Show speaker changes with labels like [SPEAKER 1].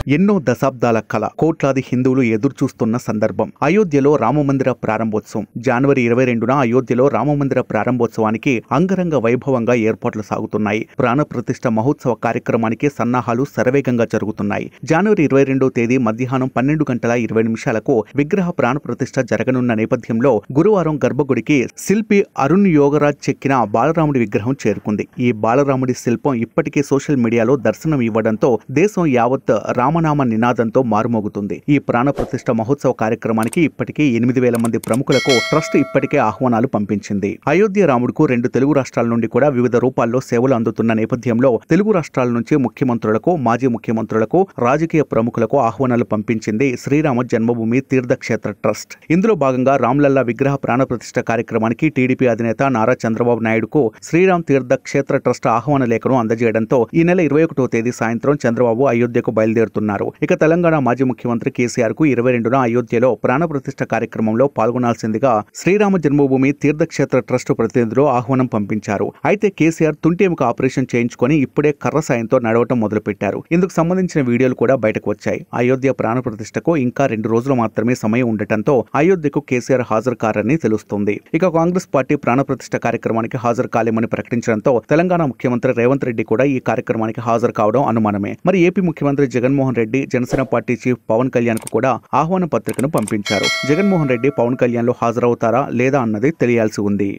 [SPEAKER 1] ఎన్నో దశాబ్దాల కళ కోట్లాది హిందువులు ఎదురుచూస్తున్న సందర్భం అయోధ్యలో రామమందిర ప్రారంభోత్సవం. జనవరి 22న అయోధ్యలో రామమందిర ప్రారంభోత్సవానికి అంగరంగ వైభవంగా ఏర్పాట్లు సాగుతున్నాయి. ప్రాణప్రతిష్ఠ మహోత్సవ కార్యక్రమానికి సన్నాహాలు శరవేగంగా జరుగుతున్నాయి. జనవరి 22వ తేదీ మధ్యాహ్నం 12:20 విగ్రహ ప్రాణప్రతిష్ఠ జరగనున్న నేపథ్యంలో గురువారం గర్భగుడికి శిల్పి అరుణ్ యోగరాజ్ చెక్కిన బాలరాముడి విగ్రహం చేరుకుంది. ఈ బాలరాముడి శిల్పం ఇప్పటికే సోషల్ మీడియాలో దర్శనం ఇవ్వడంతో దేశం యావత్ రామనామ నినాదంతో మారుమోగుతుంది. ఈ ప్రాణప్రతిష్ఠ మహోత్సవ కార్యక్రమానికి ఇప్పటికే 8,000 మంది ప్రముఖులకు ట్రస్ట్ ఇప్పటికే ఆహ్వానాలు పంపించింది. అయోధ్య రాముడుకు 2 తెలుగు రాష్ట్రాల నుండి కూడా వివిధ రూపాల్లో సేవలు అందుతున్న నేపథ్యంలో తెలుగు రాష్ట్రాల నుంచి ముఖ్యమంత్రులకు, మాజీ ముఖ్యమంత్రులకు, రాజకీయ ప్రముఖులకు ఆహ్వానాలు పంపించింది శ్రీరామ జన్మభూమి తీర్థక్షేత్ర ట్రస్ట్. ఇందులో భాగంగా రామ్లల్లా విగ్రహ ప్రాణప్రతిష్ఠ కార్యక్రమానికి టీడీపీ అధినేత నారా చంద్రబాబు నాయుడుకు శ్రీరామ్ తీర్థక్షేత్ర ట్రస్ట్ ఆహ్వాన లేఖను అందజేయడంతో ఈ నెల 21వ తేదీ సాయంత్రం చంద్రబాబు అయోధ్యకు బయలుదేరుతున్నారు. ఇక తెలంగాణ మాజీ ముఖ్యమంత్రి కేసీఆర్ కు 22న అయోధ్యలో ప్రాణప్రతిష్ఠ కార్యక్రమంలో పాల్గొనాల్సిందిగా శ్రీరామ జన్మభూమి తీర్థక్షేత్ర ట్రస్ట్ ప్రతినిధులు ఆహ్వానం పంపించారు. అయితే కేసీఆర్ తుంటెముక ఆపరేషన్ చేయించుకొని ఇప్పుడే కర్ర సాయంతో నడవటం మొదలుపెట్టారు. ఇందుకు సంబంధించిన వీడియోలు కూడా బయటకు వచ్చాయి. అయోధ్య ప్రాణప్రతిష్ఠకు ఇంకా 2 రోజులు మాత్రమే సమయం ఉండటంతో అయోధ్యకు కేసీఆర్ హాజరు కారని తెలుస్తోంది. ఇక కాంగ్రెస్ పార్టీ ప్రాణప్రతిష్ఠ కార్యక్రమానికి హాజరు కాలేమని ప్రకటించడంతో తెలంగాణ ముఖ్యమంత్రి రేవంత్ రెడ్డి కూడా ఈ కార్యక్రమానికి హాజరు కావడం అనుమానమే. మరి ఏపీ ముఖ్యమంత్రి జగన్మోహన్ రెడ్డి జనసేన పార్టీ చీఫ్ పవన్ కళ్యాణ్ కు కూడా ఆహ్వాన పత్రికను పంపించారు. జగన్మోహన్ రెడ్డి పవన్ కళ్యాణ్ లో హాజరవుతారా లేదా అన్నది తెలియాల్సి ఉంది.